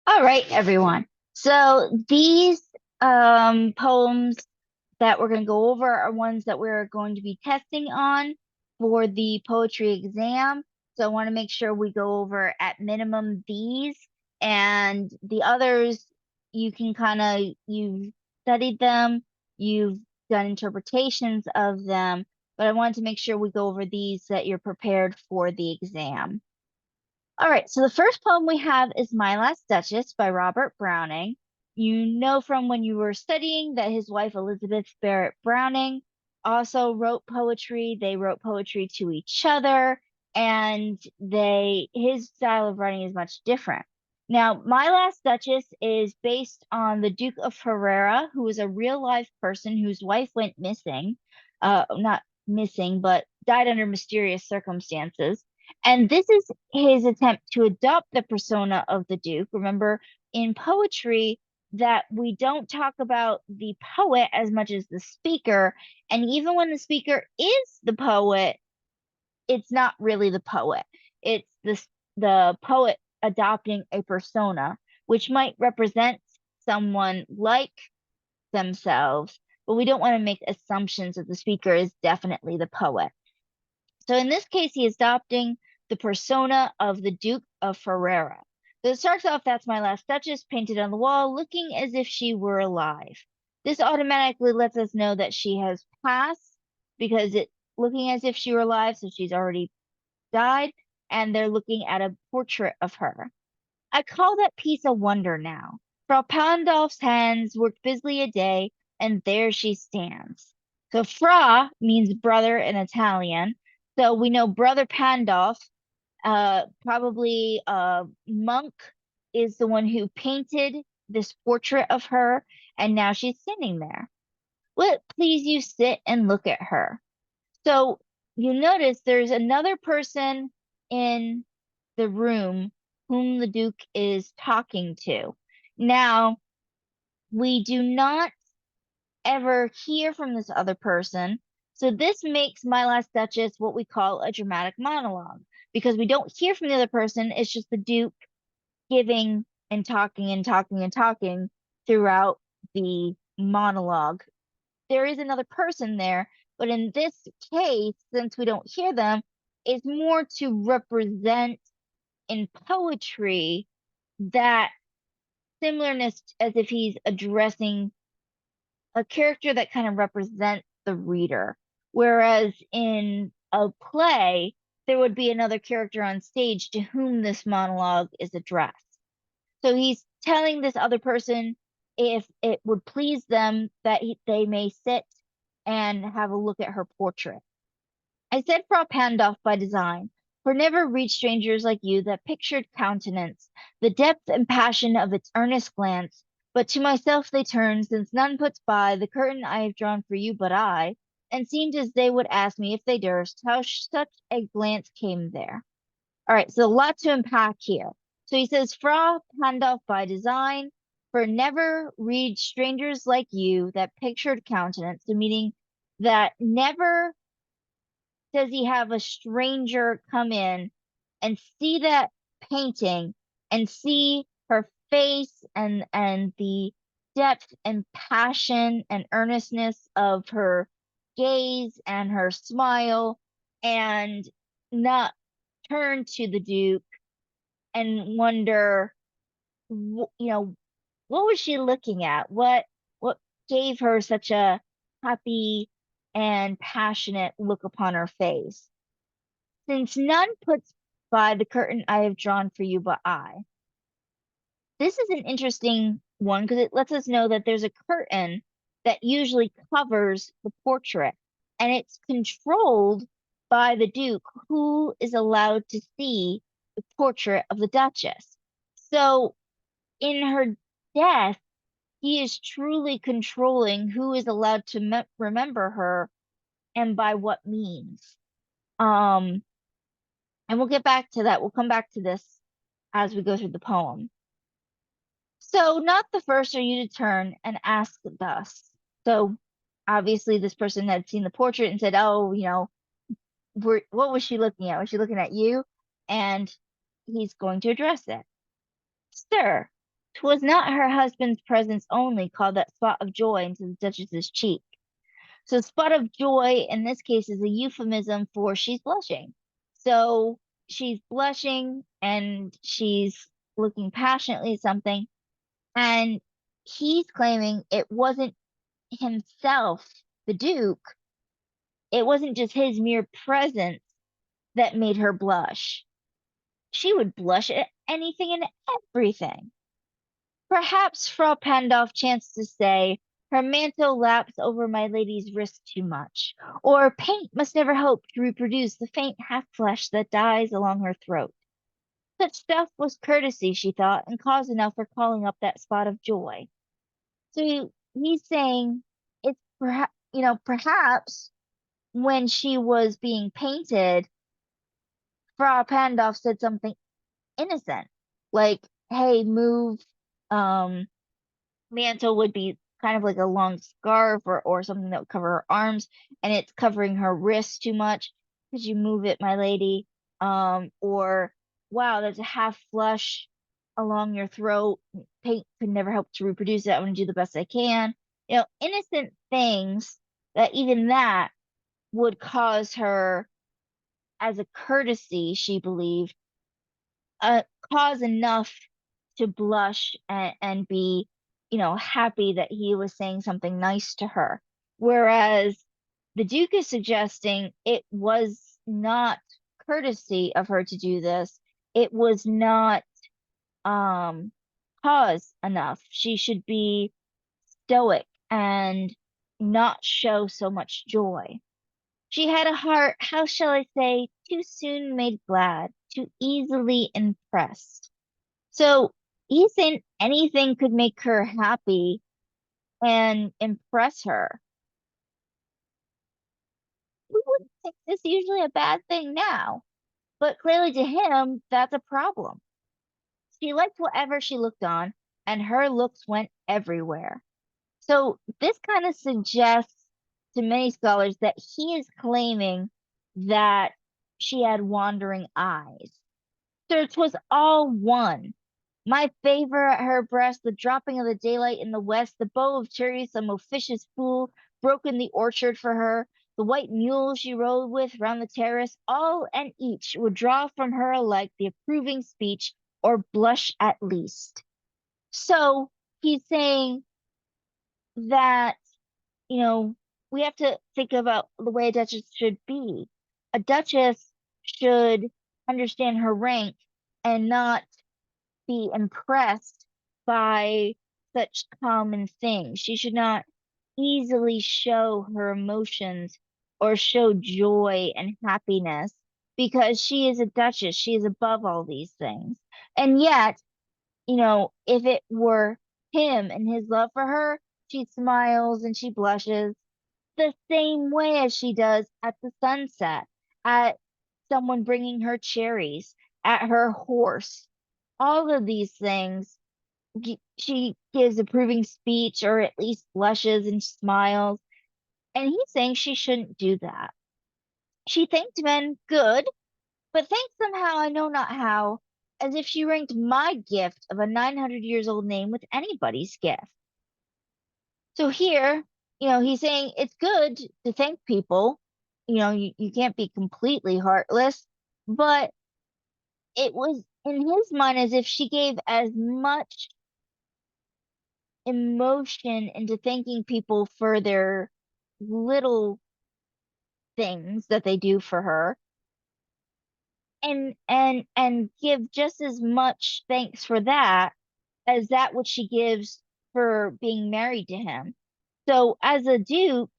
All right, everyone. So these poems that we're going to go over are ones that we're going to be testing on for the poetry exam. So I want to make sure we go over at minimum these and the others you can you've studied them, you've done interpretations of them, but I wanted to make sure we go over these that you're prepared for the exam. All right, so the first poem we have is My Last Duchess by Robert Browning. You know from when you were studying that his wife Elizabeth Barrett Browning also wrote poetry. They wrote poetry to each other, and his style of writing is much different. Now, My Last Duchess is based on the Duke of Ferrara, who was a real life person whose wife went missing, not missing, but died under mysterious circumstances. And this is his attempt to adopt the persona of the Duke. Remember, in poetry, that we don't talk about the poet as much as the speaker. And even when the speaker is the poet, it's not really the poet. It's the poet adopting a persona, which might represent someone like themselves, but we don't want to make assumptions that the speaker is definitely the poet. So in this case, he is adopting the persona of the Duke of Ferrara. So it starts off, that's my last Duchess, painted on the wall, looking as if she were alive. This automatically lets us know that she has passed because it's looking as if she were alive, so she's already died, and they're looking at a portrait of her. I call that piece a wonder now. Frau Pandolf's hands worked busily a day, and there she stands. So Fra means brother in Italian. So we know Brother Pandolf, probably Monk is the one who painted this portrait of her, and now she's sitting there. Let please you sit and look at her. So you notice there's another person in the room whom the Duke is talking to. Now, we do not ever hear from this other person. So this makes My Last Duchess what we call a dramatic monologue because we don't hear from the other person. It's just the Duke giving and talking and talking and talking throughout the monologue. There is another person there, but in this case, since we don't hear them, it's more to represent in poetry that similarness as if he's addressing a character that kind of represents the reader. Whereas in a play, there would be another character on stage to whom this monologue is addressed. So he's telling this other person if it would please them that they may sit and have a look at her portrait. I said Frau Pandolf by design, for never reached strangers like you that pictured countenance, the depth and passion of its earnest glance, but to myself they turn, since none puts by the curtain I have drawn for you but I, and seemed as they would ask me if they durst, how such a glance came there. All right, so a lot to unpack here. So he says, Frau Pandolf by design, for never read strangers like you that pictured countenance, so meaning that never does he have a stranger come in and see that painting and see her face and the depth and passion and earnestness of her gaze and her smile and not turn to the Duke and wonder, what was she looking at? What gave her such a happy and passionate look upon her face? Since none puts by the curtain I have drawn for you but I. This is an interesting one because it lets us know that there's a curtain that usually covers the portrait, and it's controlled by the Duke, who is allowed to see the portrait of the Duchess. So in her death, he is truly controlling who is allowed to remember her and by what means. Um, and we'll get back to that. We'll come back to this as we go through the poem. So, not the first are you to turn and ask thus. So, obviously, this person had seen the portrait and said, "Oh, what was she looking at? Was she looking at you?" And he's going to address it. Sir, 'Twas not her husband's presence only called that spot of joy into the Duchess's cheek. So spot of joy in this case is a euphemism for she's blushing. So she's blushing and she's looking passionately at something, and he's claiming it wasn't himself, the Duke, it wasn't just his mere presence that made her blush. She would blush at anything and everything. Perhaps Frau Pandolf chanced to say, her mantle laps over my lady's wrist too much, or paint must never hope to reproduce the faint half flesh that dies along her throat. Such stuff was courtesy, she thought, and cause enough for calling up that spot of joy. So he's saying it's perhaps when she was being painted, Frau Pandolf said something innocent, like, "Hey, move." Um, Mantle would be kind of like a long scarf or something that would cover her arms, and it's covering her wrists too much. Could you move it, my lady? Or wow, there's a half flush along your throat. Paint could never help to reproduce it. I'm gonna do the best I can. Innocent things that even that would cause her, as a courtesy, she believed, uh, cause enough to blush and be, happy that he was saying something nice to her. Whereas the Duke is suggesting it was not courtesy of her to do this. It was not um cause enough. She should be stoic and not show so much joy. She had a heart, how shall I say, too soon made glad, too easily impressed. So he's saying anything could make her happy and impress her. We wouldn't think this usually a bad thing now, but clearly to him, that's a problem. She liked whatever she looked on, and her looks went everywhere. So this kind of suggests to many scholars that he is claiming that she had wandering eyes. So 'twas all one. My favor at her breast, the dropping of the daylight in the west, the bow of cherries some officious fool broke in the orchard for her, the white mule she rode with round the terrace, all and each would draw from her alike the approving speech, or blush at least. So he's saying that, you know, we have to think about the way a duchess should be. A duchess should understand her rank and not be impressed by such common things. She should not easily show her emotions or show joy and happiness because she is a duchess. She is above all these things. And yet, if it were him and his love for her, she smiles and she blushes the same way as she does at the sunset, at someone bringing her cherries, at her horse. All of these things, she gives approving speech or at least blushes and smiles. And he's saying she shouldn't do that. She thanked men good, but thanked them how I know not how, as if she ranked my gift of a 900 years old name with anybody's gift. So here, he's saying it's good to thank people. You can't be completely heartless, but it was in his mind as if she gave as much emotion into thanking people for their little things that they do for her, and give just as much thanks for that as that which she gives for being married to him. So as a duke,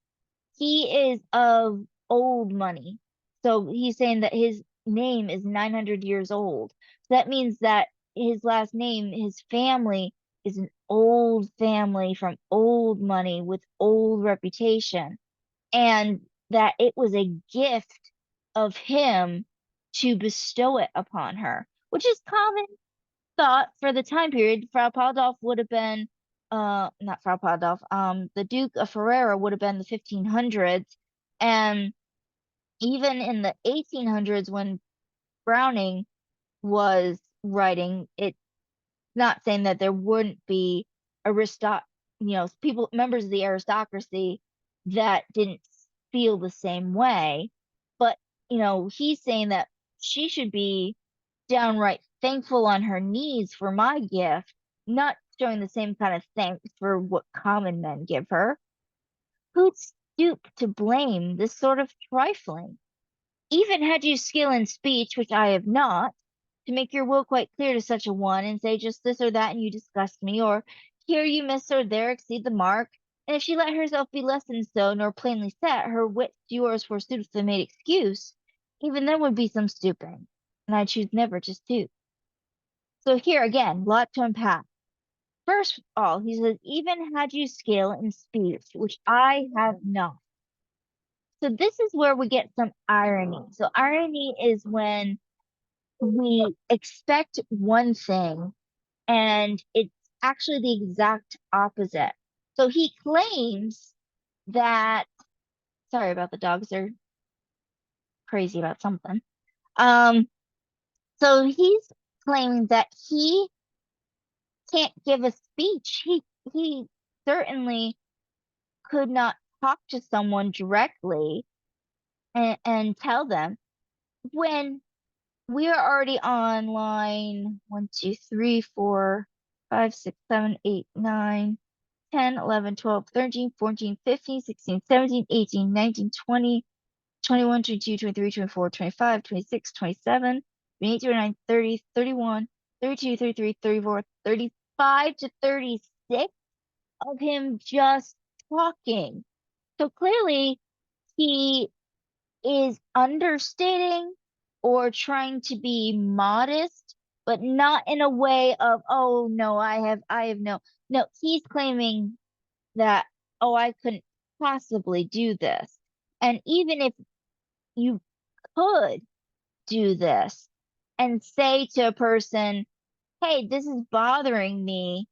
he is of old money. So he's saying that his name is 900 years old. So that means that his last name, his family, is an old family from old money with old reputation. And that it was a gift of him to bestow it upon her, which is common thought for the time period. Frau Pandolf would have been, not Frau Pandolf, the Duke of Ferrara would have been the 1500s. And even in the 1800s, when Browning was writing, Not saying that there wouldn't be people, members of the aristocracy that didn't feel the same way, but he's saying that she should be downright thankful on her knees for my gift, not showing the same kind of thanks for what common men give her. Who'd stoop to blame this sort of trifling? Even had you skill in speech, which I have not, to make your will quite clear to such a one, and say just this or that, and you disgust me, or here you miss or there exceed the mark. And if she let herself be less than so, nor plainly set, her wit to yours forsooth the made excuse, even then would be some stooping, and I choose never to stoop. So here again, lot to unpack. First of all, he says, even had you skill in speech, which I have not. So this is where we get some irony. So irony is when we expect one thing and it's actually the exact opposite. So he claims that, sorry about the dogs, they're crazy about something. Um, so he's claiming that he can't give a speech. He certainly could not talk to someone directly and tell them when we are already on line 1, 2, 3, 4, 5, 6, 7, 8, 9, 10, 11, 12, 13, 14, 15, 16, 17, 18, 19, 20, 21, 22, 23, 24, 25, 26, 27, 28, 29, 30, 31, 32, 33, 34, 35 to 36 of him just talking. So clearly he is understating or trying to be modest, but not in a way of, oh no, I have no, he's claiming that, oh, I couldn't possibly do this. And even if you could do this and say to a person, hey, this is bothering me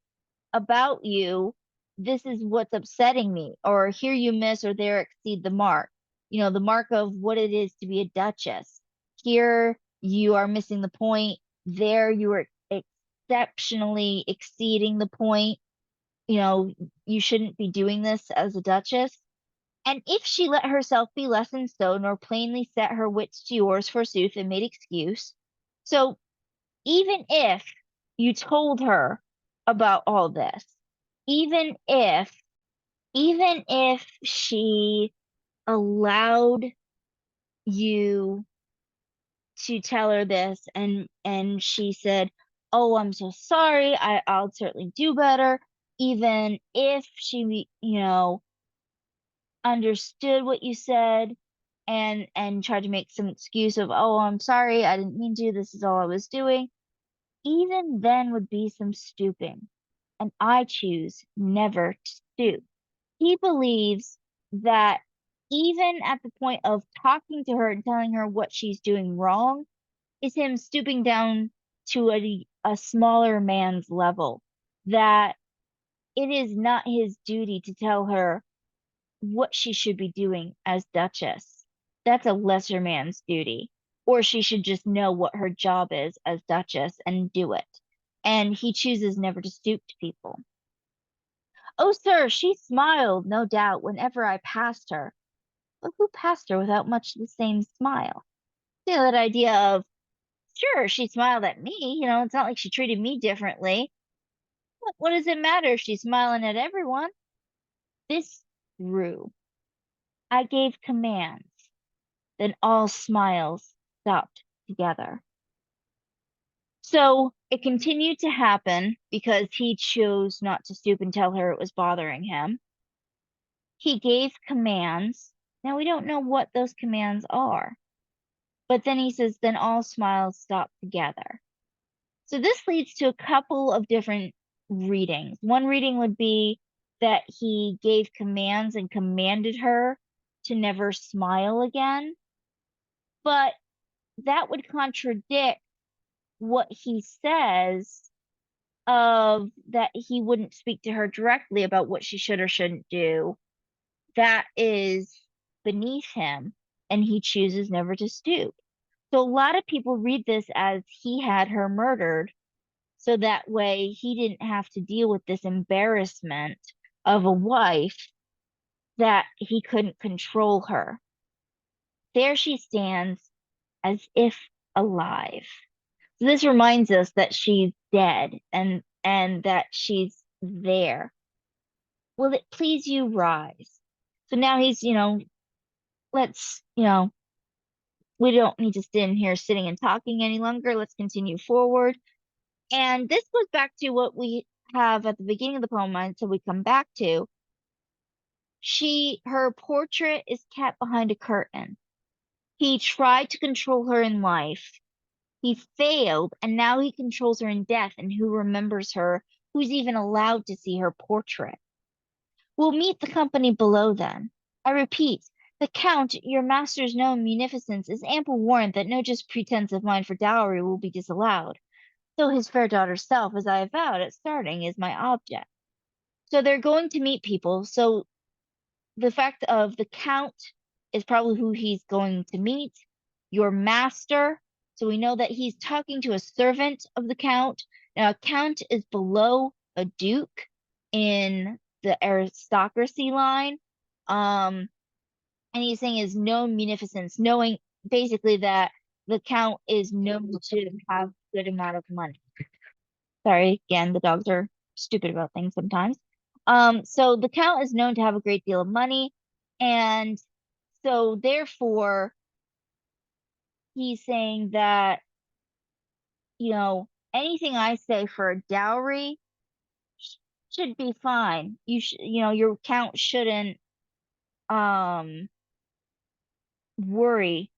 about you, this is what's upsetting me, or here you miss or there exceed the mark. The mark of what it is to be a duchess. Here you are missing the point. There you are exceptionally exceeding the point. You shouldn't be doing this as a duchess. And if she let herself be less than so, nor plainly set her wits to yours, forsooth, and made excuse. So even if you told her about all this, even if she allowed you to tell her this and she said, oh, I'm so sorry, I'll certainly do better, even if she understood what you said and tried to make some excuse of, oh, I'm sorry, I didn't mean to, this is all I was doing, even then would be some stooping, and I choose never to stoop. He believes that even at the point of talking to her and telling her what she's doing wrong is him stooping down to a smaller man's level, that it is not his duty to tell her what she should be doing as Duchess. That's a lesser man's duty. Or she should just know what her job is as Duchess and do it. And he chooses never to stoop to people. Oh, sir, she smiled, no doubt, whenever I passed her. But who passed her without much the same smile? That idea of, sure, she smiled at me, it's not like she treated me differently. What does it matter if she's smiling at everyone? This grew. I gave commands. Then all smiles stopped together. So it continued to happen because he chose not to stoop and tell her it was bothering him. He gave commands. Now we don't know what those commands are. But then he says, then all smiles stop together. So this leads to a couple of different readings. One reading would be that he gave commands and commanded her to never smile again. But that would contradict what he says of that he wouldn't speak to her directly about what she should or shouldn't do. That is beneath him, and he chooses never to stoop. So a lot of people read this as he had her murdered so that way he didn't have to deal with this embarrassment of a wife that he couldn't control her. There she stands as if alive. So this reminds us that she's dead and that she's there. Will it please you rise? So now he's, let's, we don't need to sit in here sitting and talking any longer. Let's continue forward. And this goes back to what we have at the beginning of the poem until we come back to. Her portrait is kept behind a curtain. He tried to control her in life. He failed, and now he controls her in death, and who remembers her, who's even allowed to see her portrait. We'll meet the company below then. I repeat, the Count, your master's known munificence, is ample warrant that no just pretense of mine for dowry will be disallowed, though his fair daughter's self, as I avowed at starting, is my object. So they're going to meet people, so the fact of the Count is probably who he's going to meet. Your master, so we know that he's talking to a servant of the Count. Now, a Count is below a Duke in the aristocracy line. And he's saying is known munificence, knowing basically that the Count is known to have good amount of money. Sorry, again, the dogs are stupid about things sometimes. So the Count is known to have a great deal of money, and so therefore he's saying that, anything I say for a dowry should be fine. Your Count shouldn't worry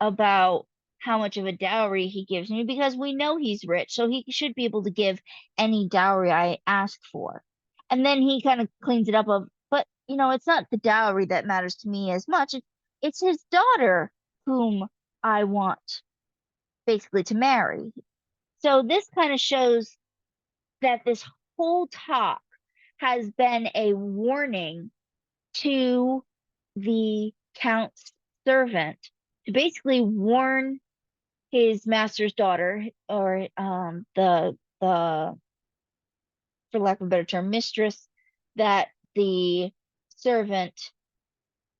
about how much of a dowry he gives me because we know he's rich, so he should be able to give any dowry I ask for. And then he kind of cleans it up but it's not the dowry that matters to me as much. It's his daughter whom I want basically to marry. So this kind of shows that this whole talk has been a warning to the Count's servant to basically warn his master's daughter, or the for lack of a better term, mistress that the servant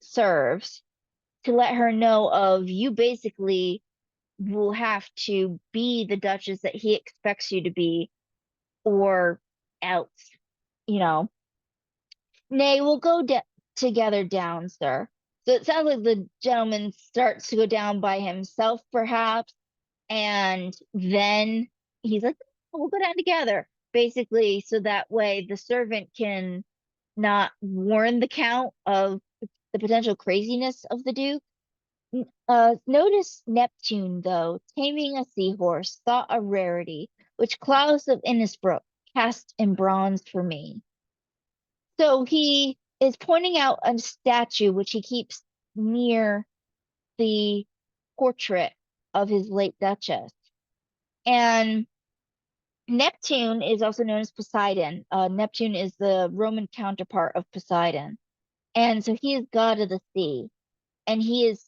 serves, to let her know of, you basically will have to be the Duchess that he expects you to be, or else, you know. Nay, we'll go together down, sir. So it sounds like the gentleman starts to go down by himself, perhaps, and then he's like, "Oh, we'll go down together," basically, so that way the servant can not warn the Count of the potential craziness of the Duke. Notice Neptune, though, taming a seahorse, thought a rarity, which Claus of Innisbrook cast in bronze for me. So he is pointing out a statue which he keeps near the portrait of his late Duchess. And Neptune is also known as Poseidon. Neptune is the Roman counterpart of Poseidon. And so he is god of the sea. And he is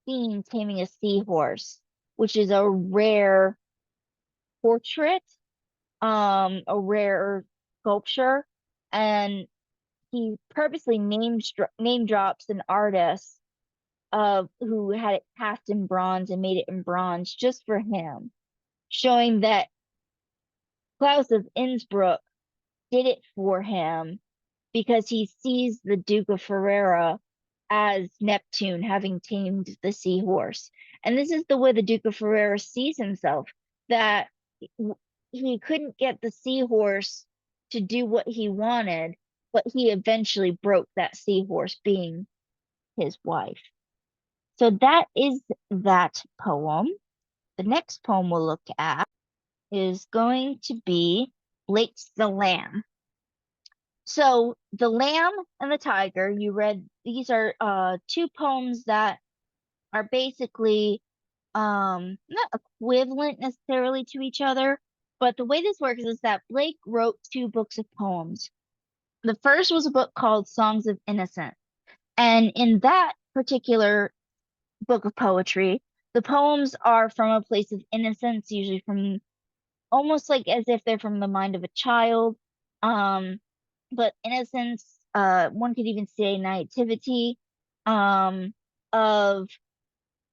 seen taming a seahorse, which is a rare portrait, a rare sculpture. And he purposely name drops an artist who had it cast in bronze and made it in bronze just for him, showing that Claus of Innsbruck did it for him because he sees the Duke of Ferrara as Neptune having tamed the seahorse. And this is the way the Duke of Ferrara sees himself, that he couldn't get the seahorse to do what he wanted, but he eventually broke that seahorse, being his wife. So that is that poem. The next poem we'll look at is going to be Blake's The Lamb. So The Lamb and the Tiger, you read, these are two poems that are basically not equivalent necessarily to each other, but the way this works is that Blake wrote two books of poems. The first was a book called Songs of Innocence, and in that particular book of poetry, the poems are from a place of innocence, usually from almost like as if they're from the mind of a child. Um, but innocence, one could even say naivety, of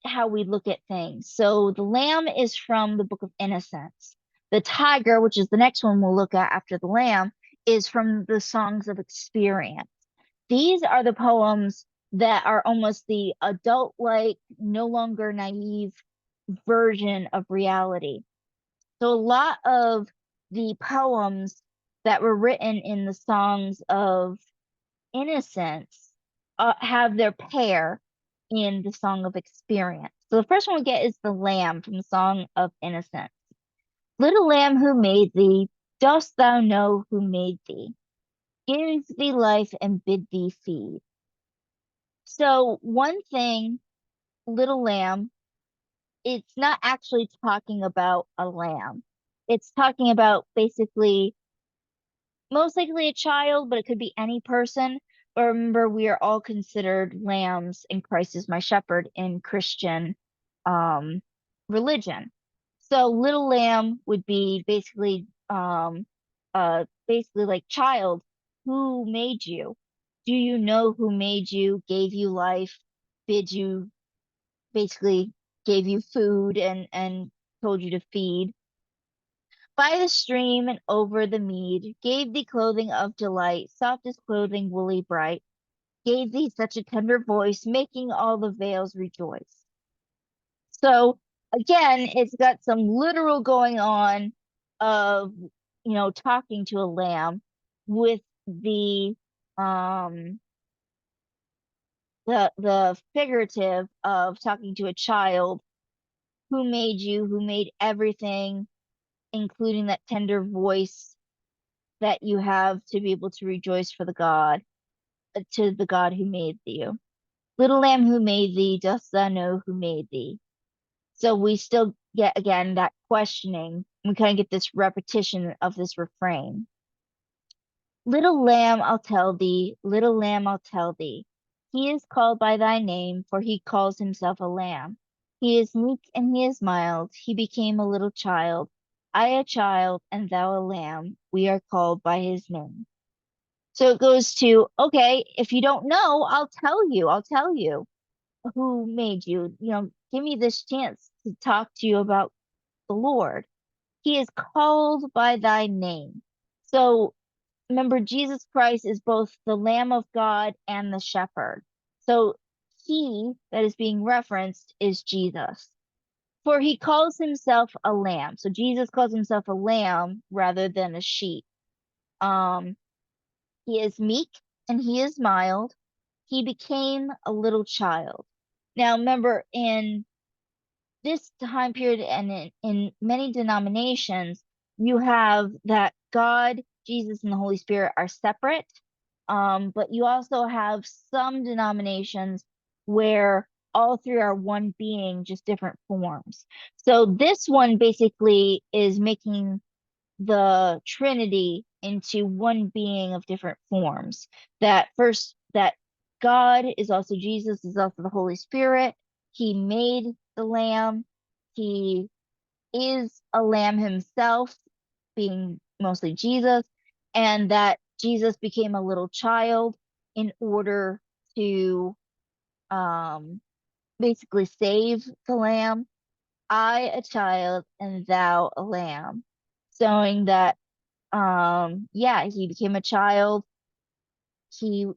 how we look at things. So the lamb is from the book of Innocence. The tiger, which is the next one we'll look at after the lamb, is from the songs of experience. These are the poems that are almost the adult-like, no longer naive version of reality. So a lot of the poems that were written in the songs of innocence have their pair in the Song of Experience. So the first one we get is the Lamb from the Song of Innocence. Little lamb who made thee, dost thou know who made thee? Gives thee life and bid thee feed. So one thing, little lamb, it's not actually talking about a lamb. It's talking about basically most likely a child, but it could be any person. But remember, we are all considered lambs, and Christ is my shepherd in Christian um, religion. So little lamb would be basically like child, who made you? Do you know who made you, gave you life, bid you, basically gave you food and told you to feed? By the stream and over the mead, gave thee clothing of delight, softest clothing, woolly bright, gave thee such a tender voice, making all the vales rejoice. So again, it's got some literal going on of, talking to a lamb with um the figurative of talking to a child who made you, who made everything, including that tender voice that you have to be able to rejoice for to the God who made you. Little lamb who made thee, dost thou know who made thee? So we still get again that questioning. We kind of get this repetition of this refrain. Little lamb, I'll tell thee, little lamb, I'll tell thee. He is called by thy name, for he calls himself a lamb. He is meek and he is mild. He became a little child. I a child, and thou a lamb. We are called by his name. So it goes to, okay, if you don't know, I'll tell you. I'll tell you who made you. Give me this chance to talk to you about the Lord. He is called by thy name. So remember, Jesus Christ is both the Lamb of God and the shepherd. So he that is being referenced is Jesus. For he calls himself a lamb. So Jesus calls himself a lamb rather than a sheep. Um, he is meek and he is mild. He became a little child. Now, remember, in this time period and in many denominations, you have that God, Jesus, and the Holy Spirit are separate. But you also have some denominations where all three are one being, just different forms. So this one basically is making the Trinity into one being of different forms. That God is also Jesus, is also the Holy Spirit. He made the lamb. He is a lamb himself, being mostly Jesus, and that Jesus became a little child in order to basically save the lamb. I a child and thou a lamb, showing that yeah, he became a child. He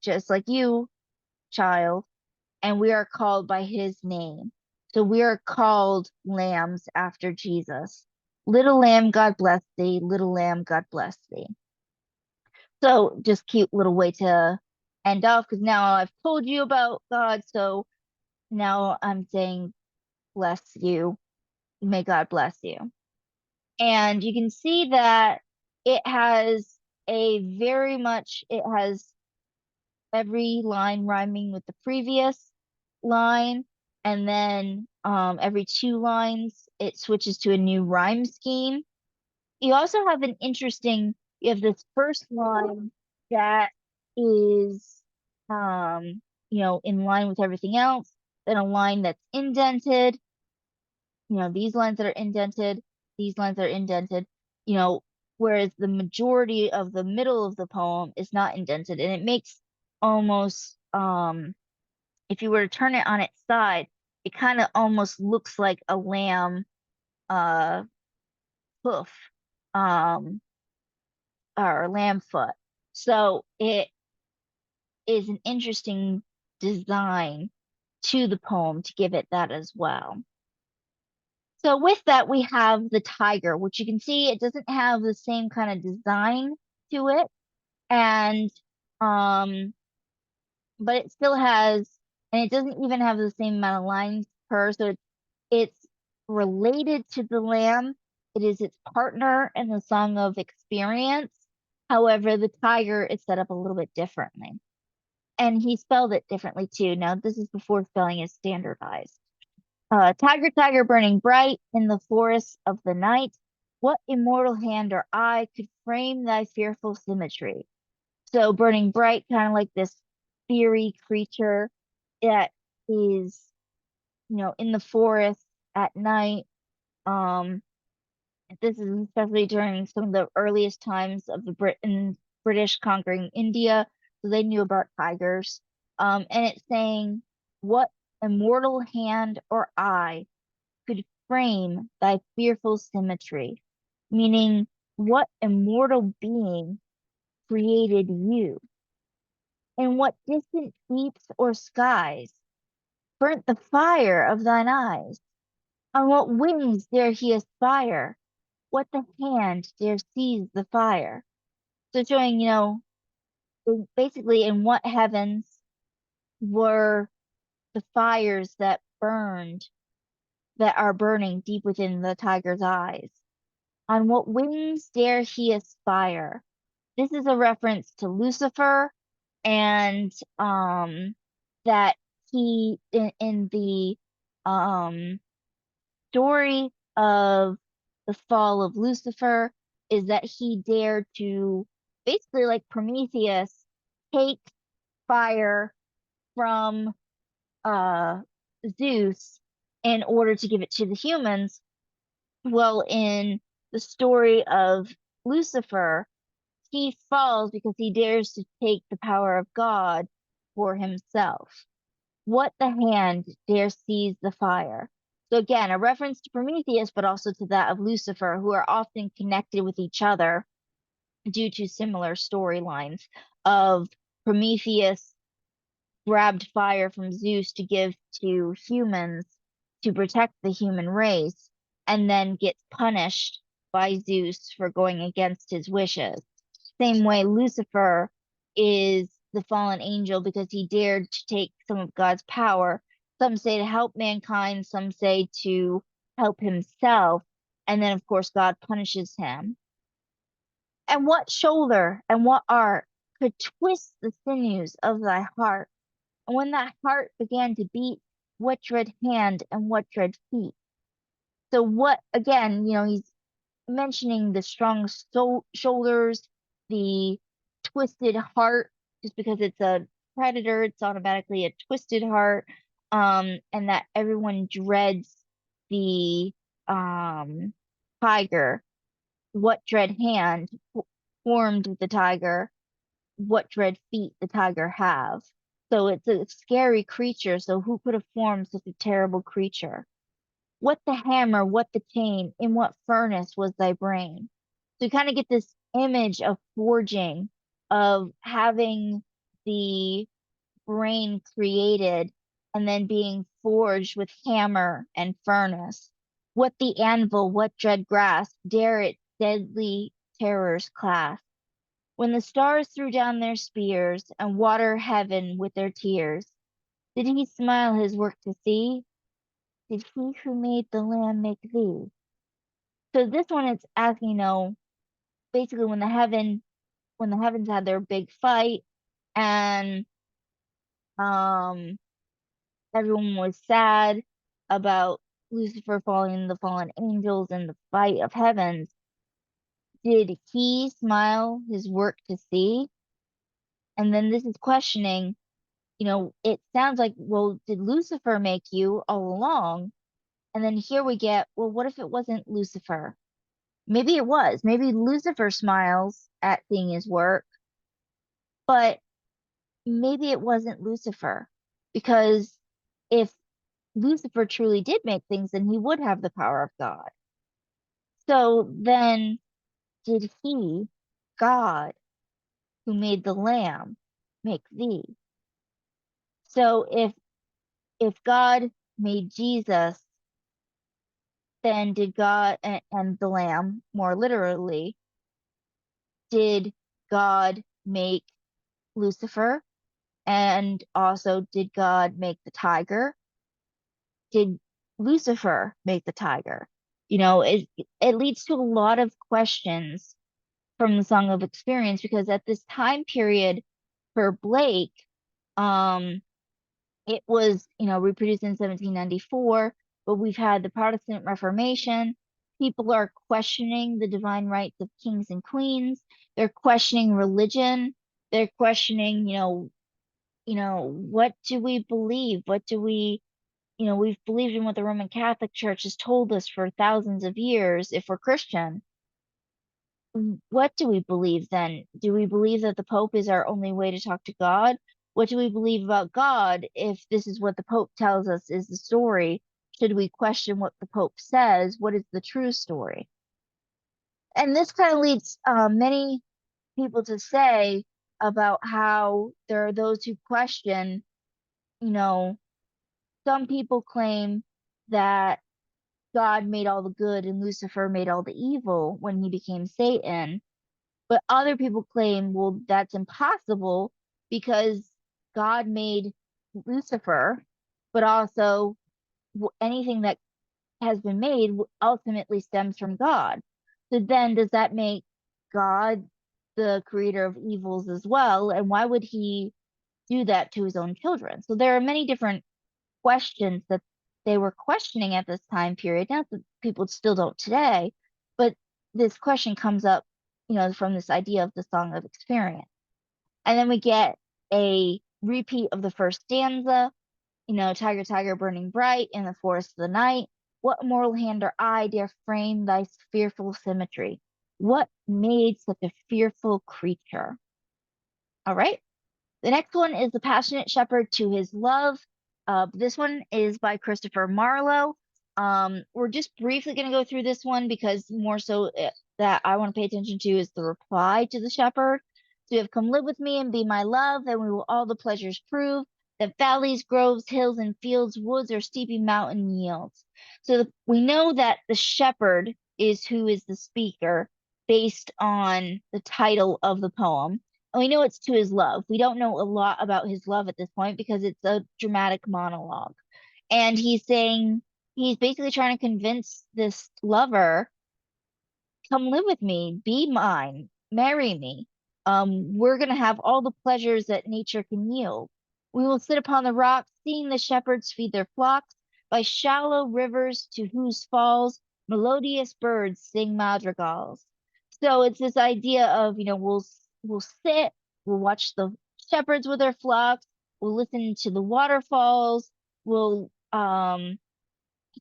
just like you, child, and we are called by his name. So we are called lambs after Jesus. Little lamb, God bless thee. Little lamb, God bless thee. So just cute little way to end off, because now I've told you about God. So now I'm saying bless you. May God bless you. And you can see that it has it has every line rhyming with the previous line, and then every two lines it switches to a new rhyme scheme. You also have you have this first line that is in line with everything else, then a line that's indented, these lines that are indented, these lines are indented, you know, whereas the majority of the middle of the poem is not indented, and it makes almost if you were to turn it on its side, it kind of almost looks like a lamb uh hoof um or lamb foot. So it is an interesting design to the poem to give it that as well. So with that, we have the tiger, which you can see it doesn't have the same kind of design to it. And, um, but it still has, and it doesn't even have the same amount of lines per, so it's related to the lamb. It is its partner in the Song of Experience. However, the tiger is set up a little bit differently. And he spelled it differently too. Now, this is before spelling is standardized. Tiger, tiger, burning bright in the forests of the night, what immortal hand or eye could frame thy fearful symmetry? So, burning bright, kind of like this fiery creature that is, in the forest at night. Um, this is especially during some of the earliest times of the British conquering India, so they knew about tigers. And it's saying, what immortal hand or eye could frame thy fearful symmetry, meaning what immortal being created you? In what distant deeps or skies burnt the fire of thine eyes? On what wings dare he aspire? What the hand dare seize the fire? So showing, basically in what heavens were the fires that burned, that are burning deep within the tiger's eyes? On what wings dare he aspire? This is a reference to Lucifer and that he in the um story of the fall of Lucifer is that he dared to basically like Prometheus take fire from uh Zeus in order to give it to the humans. Well, in the story of Lucifer, he falls because he dares to take the power of God for himself. What the hand dare seize the fire? So again, a reference to Prometheus, but also to that of Lucifer, who are often connected with each other due to similar storylines of Prometheus grabbed fire from Zeus to give to humans to protect the human race, and then gets punished by Zeus for going against his wishes. Same way Lucifer is the fallen angel because he dared to take some of God's power. Some say to help mankind, some say to help himself. And then, of course, God punishes him. And what shoulder and what art could twist the sinews of thy heart? And when that heart began to beat, what dread hand and what dread feet? So, what again, he's mentioning the strong shoulders, the twisted heart, just because it's a predator, it's automatically a twisted heart, and that everyone dreads the tiger. What dread hand formed the tiger? What dread feet the tiger have? So it's a scary creature. So who could have formed such a terrible creature? What the hammer, what the chain, in what furnace was thy brain? So you kind of get this image of forging, of having the brain created and then being forged with hammer and furnace. What the anvil, what dread grasp, dare its deadly terrors clasp? When the stars threw down their spears and water heaven with their tears, did he smile his work to see? Did he who made the lamb make thee? So this one it's asking, basically when the heavens had their big fight and um everyone was sad about Lucifer falling, the fallen angels, and the fight of heavens, did he smile his work to see? And then this is questioning, it sounds like, well, did Lucifer make you all along? And then here we get, well, what if it wasn't Lucifer? Maybe it was. Maybe Lucifer smiles at seeing his work, but maybe it wasn't Lucifer. Because if Lucifer truly did make things, then he would have the power of God. So then, did he, God, who made the lamb, make thee? So if God made Jesus, then did God and the lamb, more literally, did God make Lucifer? And also, did God make the tiger? Did Lucifer make the tiger? It leads to a lot of questions from the Song of Experience, because at this time period for Blake, um, it was, reproduced in 1794, but we've had the Protestant Reformation. People are questioning the divine rights of kings and queens. They're questioning religion. They're questioning, what do we believe? We've believed in what the Roman Catholic Church has told us for thousands of years if we're Christian. What do we believe then? Do we believe that the Pope is our only way to talk to God? What do we believe about God if this is what the Pope tells us is the story? Should we question what the Pope says? What is the true story? And this kind of leads many people to say about how there are those who question, you know, some people claim that God made all the good and Lucifer made all the evil when he became Satan. But other people claim, well, that's impossible because God made Lucifer, but also anything that has been made ultimately stems from God. So then, does that make God the creator of evils as well? And why would he do that to his own children? So there are many different questions that they were questioning at this time period. Not that people still don't today, but this question comes up, from this idea of the Song of Experience. And then we get a repeat of the first stanza, tiger, tiger, burning bright in the forest of the night. What mortal hand or eye dare frame thy fearful symmetry? What made such a fearful creature? All right. The next one is The Passionate Shepherd to His Love. This one is by Christopher Marlowe. We're just briefly going to go through this one because more so that I want to pay attention to is the reply to the shepherd. So you have come live with me and be my love, and we will all the pleasures prove that valleys, groves, hills, and fields, woods, or steepy mountain yields. So we know that the shepherd is who is the speaker based on the title of the poem. And we know it's to his love. We don't know a lot about his love at this point because it's a dramatic monologue. And he's basically trying to convince this lover, come live with me, be mine, marry me. We're going to have all the pleasures that nature can yield. We will sit upon the rocks, seeing the shepherds feed their flocks by shallow rivers to whose falls melodious birds sing madrigals. So it's this idea of, we'll sit, we'll watch the shepherds with their flocks, we'll listen to the waterfalls, we'll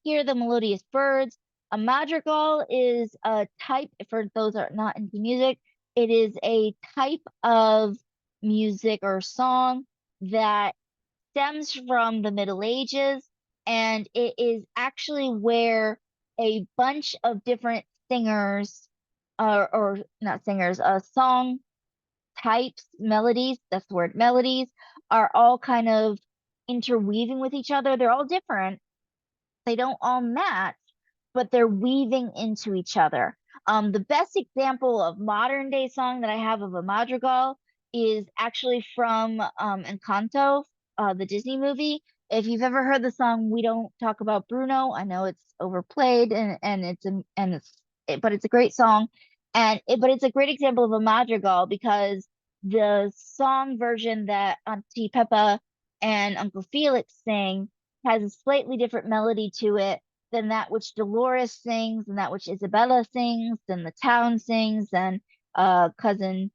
hear the melodious birds. A madrigal is a type, for those that are not into music, it is a type of music or song that stems from the Middle Ages, and it is actually where a bunch of different singers, or not singers, song types, melodies, that's the word, melodies, are all kind of interweaving with each other. They're all different, they don't all match, but they're weaving into each other. The best example of modern day song that I have of a madrigal is actually from Encanto, the Disney movie. If you've ever heard the song "We Don't Talk About Bruno," I know it's overplayed but it's a great song, but it's a great example of a madrigal because the song version that Auntie Peppa and Uncle Felix sing has a slightly different melody to it than that which Dolores sings and that which Isabella sings and the town sings and cousin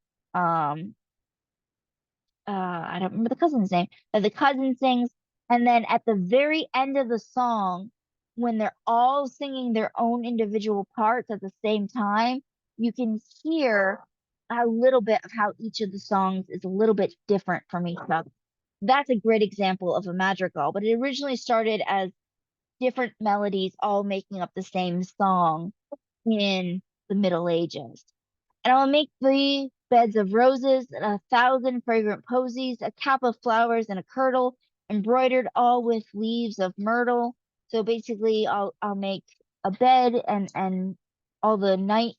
I don't remember the cousin's name, but the cousin sings. And then at the very end of the song, when they're all singing their own individual parts at the same time, you can hear a little bit of how each of the songs is a little bit different from each other. That's a great example of a madrigal, but it originally started as different melodies all making up the same song in the Middle Ages. And I'll make thee beds of roses and 1,000 fragrant posies, a cap of flowers and a kirtle, embroidered all with leaves of myrtle. So basically, I'll make a bed and all the night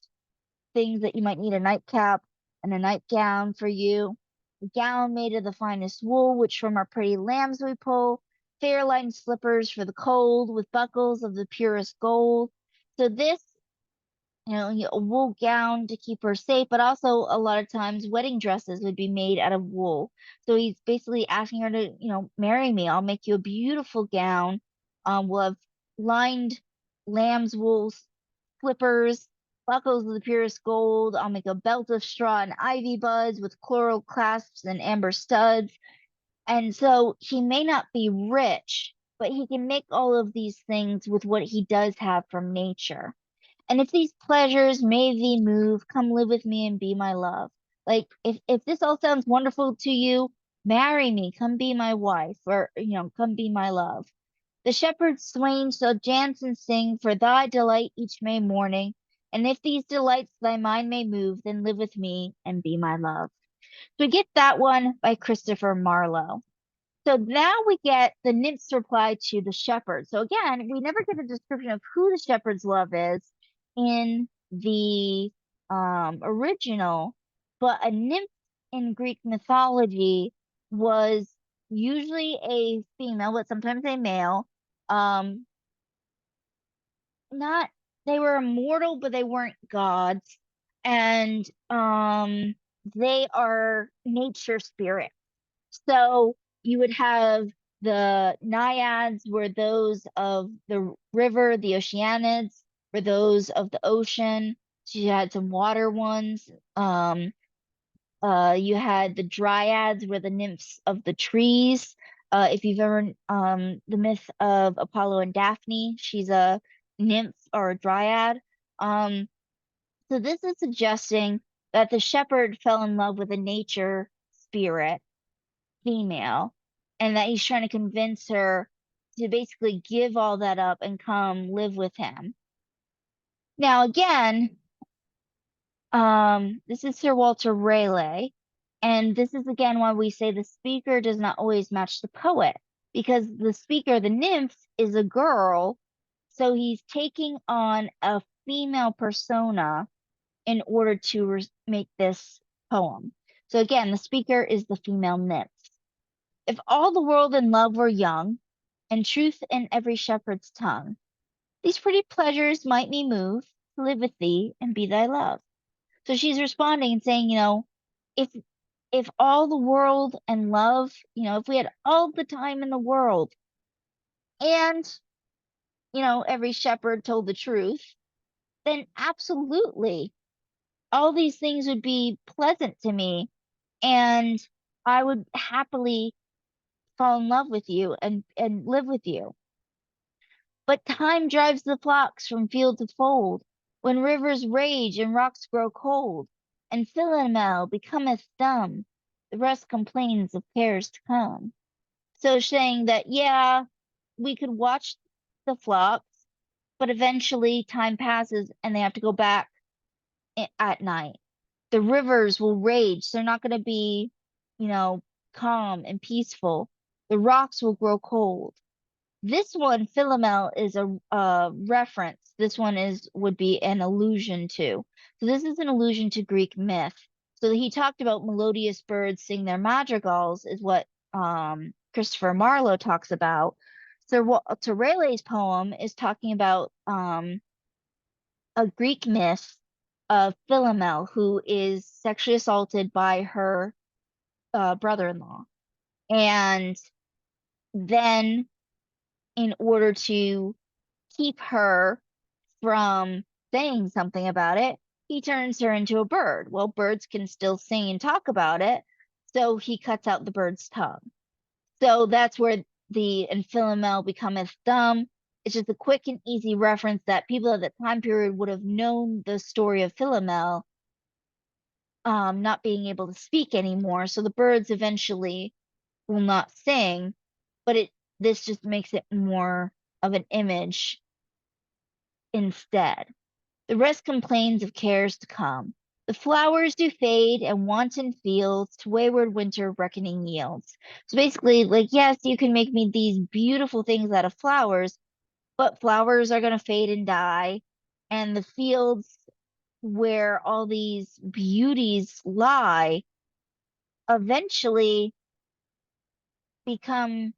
things that you might need, a nightcap and a nightgown for you. A gown made of the finest wool, which from our pretty lambs we pull. Fair lined slippers for the cold, with buckles of the purest gold. So this, a wool gown to keep her safe, but also a lot of times wedding dresses would be made out of wool. So he's basically asking her to, marry me. I'll make you a beautiful gown. We'll have lined lamb's wool slippers, buckles of the purest gold. I'll make a belt of straw and ivy buds with coral clasps and amber studs. And so he may not be rich, but he can make all of these things with what he does have from nature. And if these pleasures may thee move, come live with me and be my love. Like if this all sounds wonderful to you, marry me, come be my wife, or come be my love. The shepherd swain shall dance and sing for thy delight each May morning. And if these delights thy mind may move, then live with me and be my love. So we get that one by Christopher Marlowe. So now we get the nymph's reply to the shepherd. So again, we never get a description of who the shepherd's love is in the original, but a nymph in Greek mythology was usually a female, but sometimes a male. Um, not They were immortal, but they weren't gods, and they are nature spirits. So you would have the naiads were those of the river, the oceanids were those of the ocean. So you had some water ones. You had the dryads were the nymphs of the trees. If you've ever the myth of Apollo and Daphne, she's a nymph or a dryad. Um, so this is suggesting that the shepherd fell in love with a nature spirit female, and that he's trying to convince her to basically give all that up and come live with him. Now, again, this is Sir Walter Raleigh, and this is again why we say the speaker does not always match the poet, because the speaker, the nymph, is a girl, so he's taking on a female persona in order to make this poem. So again, the speaker is the female nymph. If all the world and love were young, and truth in every shepherd's tongue, these pretty pleasures might me move to live with thee and be thy love. So she's responding and saying, if if all the world and love, if we had all the time in the world and, every shepherd told the truth, then absolutely all these things would be pleasant to me and I would happily fall in love with you and live with you. But time drives the flocks from field to fold, when rivers rage and rocks grow cold, and Philomel becometh dumb, the rest complains of cares to come. So saying that, yeah, we could watch the flocks, but eventually time passes and they have to go back at night. The rivers will rage. They're not going to be, you know, calm and peaceful. The rocks will grow cold. This one, Philomel, is a reference. This one would be an allusion to. So this is an allusion to Greek myth. So he talked about melodious birds sing their madrigals, is what Christopher Marlowe talks about. So Walter Raleigh's poem is talking about a Greek myth of Philomel, who is sexually assaulted by her brother-in-law, and then in order to keep her from saying something about it, he turns her into a bird. Well, birds can still sing and talk about it, so he cuts out the bird's tongue. So that's where and Philomel becometh dumb. It's just a quick and easy reference that people at that time period would have known the story of Philomel not being able to speak anymore. So the birds eventually will not sing, but this just makes it more of an image instead. The rest complains of cares to come. The flowers do fade, and wanton fields to wayward winter reckoning yields. So basically, like, yes, you can make me these beautiful things out of flowers, but flowers are going to fade and die. And the fields where all these beauties lie eventually become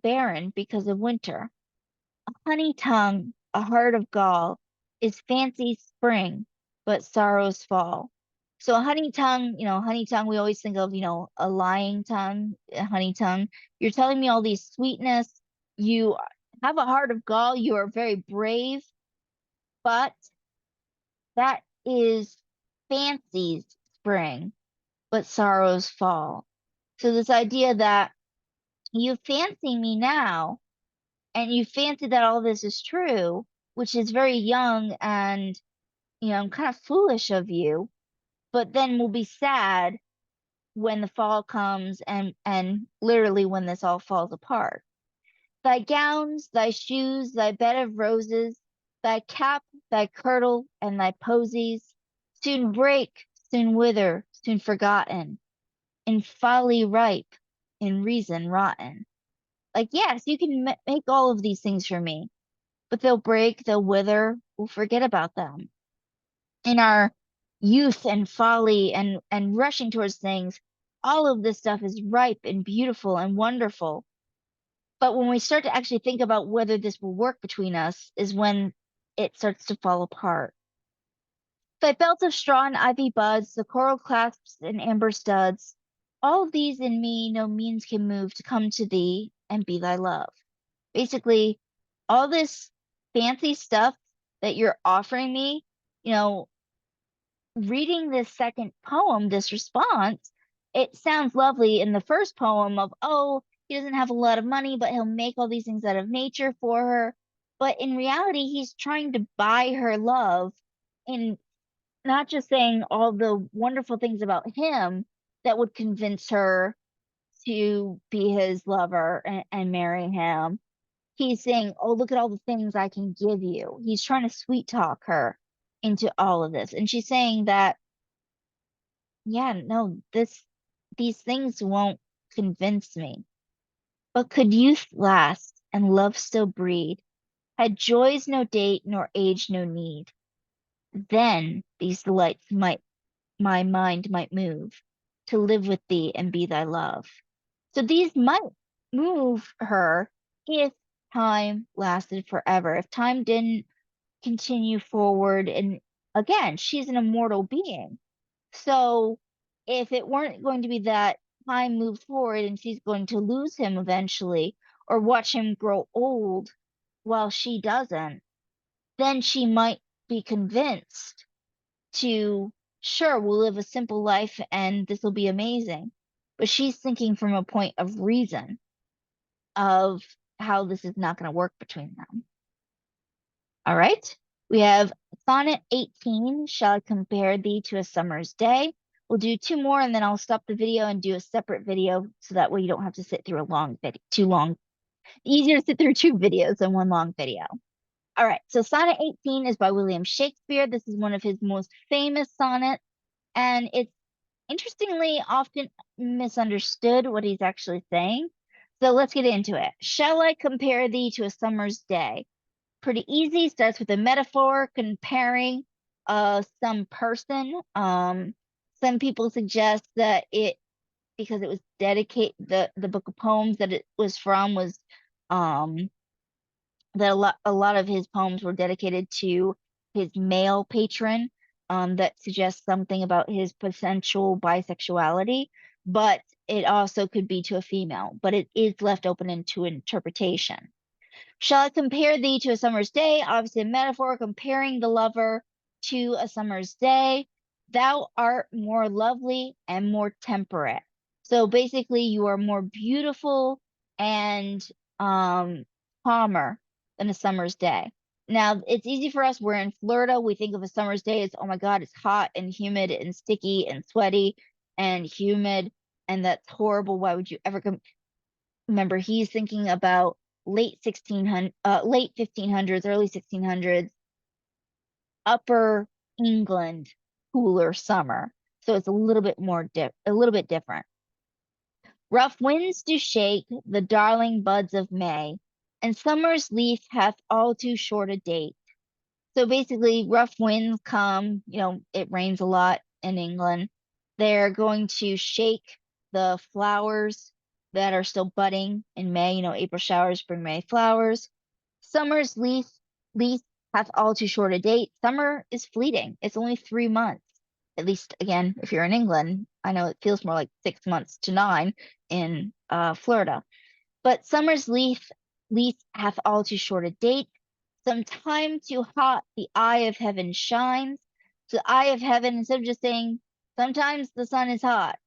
barren because of winter. A honey tongue, a heart of gall, is fancy's spring, but sorrow's fall. So a honey tongue, we always think of, a lying tongue, a honey tongue. You're telling me all these sweetness. You have a heart of gall. You are very brave, but that is fancy's spring, but sorrow's fall. So this idea that you fancy me now, and you fancy that all this is true, which is very young and, kind of foolish of you, but then we'll be sad when the fall comes and literally when this all falls apart. Thy gowns, thy shoes, thy bed of roses, thy cap, thy kirtle, and thy posies, soon break, soon wither, soon forgotten, in folly ripe, in reason rotten. Like, yes, you can make all of these things for me, but they'll break, they'll wither, we'll forget about them. In our youth and folly and rushing towards things, all of this stuff is ripe and beautiful and wonderful. But when we start to actually think about whether this will work between us is when it starts to fall apart. Thy belt of straw and ivy buds, the coral clasps and amber studs, all of these in me no means can move to come to thee and be thy love. Basically, all this fancy stuff that you're offering me, reading this second poem, this response, it sounds lovely in the first poem of, oh, he doesn't have a lot of money, but he'll make all these things out of nature for her. But in reality, he's trying to buy her love and not just saying all the wonderful things about him that would convince her to be his lover and marry him. He's saying, oh, look at all the things I can give you. He's trying to sweet talk her into all of this. And she's saying that, yeah, no, these things won't convince me. But could youth last and love still breed, had joys no date nor age no need, then these delights my mind might move to live with thee and be thy love. So these might move her if time lasted forever, if time didn't continue forward. And again, she's an immortal being. So if it weren't going to be that time moves forward and she's going to lose him eventually or watch him grow old while she doesn't, then she might be convinced to, sure, we'll live a simple life and this will be amazing. But she's thinking from a point of reason of how this is not going to work between them. All right. We have Sonnet 18, Shall I Compare Thee to a Summer's Day? We'll do two more and then I'll stop the video and do a separate video so that way you don't have to sit through a long video, too long. Easier to sit through two videos than one long video. All right, so Sonnet 18 is by William Shakespeare. This is one of his most famous sonnets, and it's interestingly often misunderstood what he's actually saying. So let's get into it. Shall I compare thee to a summer's day? Pretty easy, starts with a metaphor comparing some person. Some people suggest that because it was the book of poems that it was from was that a lot of his poems were dedicated to his male patron, that suggests something about his potential bisexuality, but it also could be to a female, but it is left open to interpretation. Shall I compare thee to a summer's day? Obviously, a metaphor comparing the lover to a summer's day. Thou art more lovely and more temperate. So basically, you are more beautiful and calmer than a summer's day. Now, it's easy for us. We're in Florida. We think of a summer's day as, oh my God, it's hot and humid and sticky and sweaty and humid, and that's horrible. Why would you ever come? Remember, he's thinking about late 1500s, early 1600s, upper England, cooler summer. So it's a little bit different. Rough winds do shake the darling buds of May, and summer's leaf hath all too short a date. So basically, rough winds come, it rains a lot in England. They're going to shake the flowers that are still budding in May. April showers bring May flowers. Summer's leaf hath all too short a date. Summer is fleeting. It's only 3 months. At least, again, if you're in England, I know it feels more like 6 months to 9 in Florida. But summer's leaf hath all too short a date. Some time too hot the eye of heaven shines. So the eye of heaven, instead of just saying sometimes the sun is hot,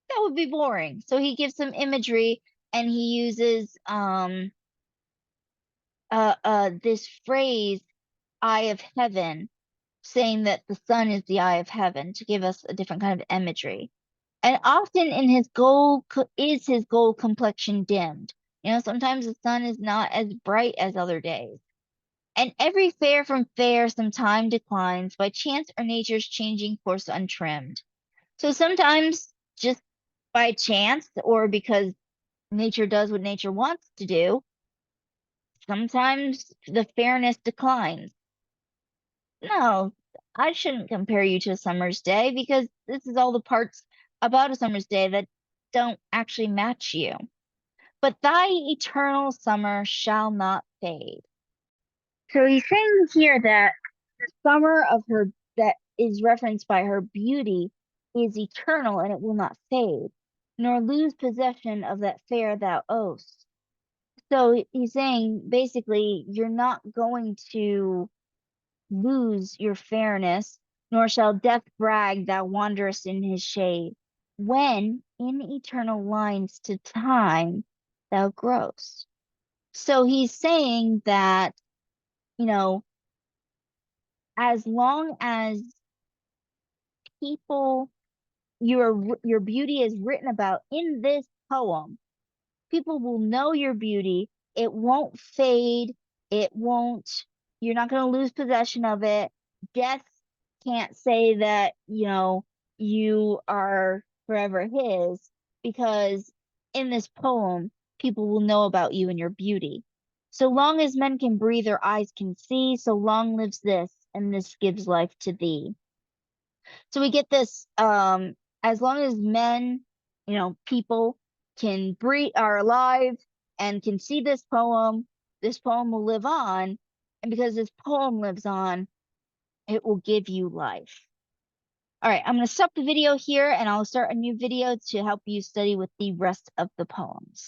that would be boring. So he gives some imagery, and he uses this phrase, eye of heaven, saying that the sun is the eye of heaven, to give us a different kind of imagery. And often in his gold complexion dimmed. Sometimes the sun is not as bright as other days. And every fair from fair some time declines by chance or nature's changing course untrimmed. So sometimes just by chance, or because nature does what nature wants to do, sometimes the fairness declines. No, I shouldn't compare you to a summer's day, because this is all the parts about a summer's day that don't actually match you. But thy eternal summer shall not fade. So he's saying here that the summer of her, that is referenced by her beauty, is eternal, and it will not fade, nor lose possession of that fair thou owest. So he's saying basically, you're not going to lose your fairness, nor shall death brag thou wanderest in his shade, when in eternal lines to time thou growest. So he's saying that, as long as people, your beauty is written about in this poem, people will know your beauty. It won't fade. You're not going to lose possession of it. Death can't say that, you are forever his, because in this poem, people will know about you and your beauty. So long as men can breathe or eyes can see, so long lives this, and this gives life to thee. So we get this, as long as men, people can breathe, are alive, and can see this poem will live on. And because this poem lives on, it will give you life. All right, I'm going to stop the video here, and I'll start a new video to help you study with the rest of the poems.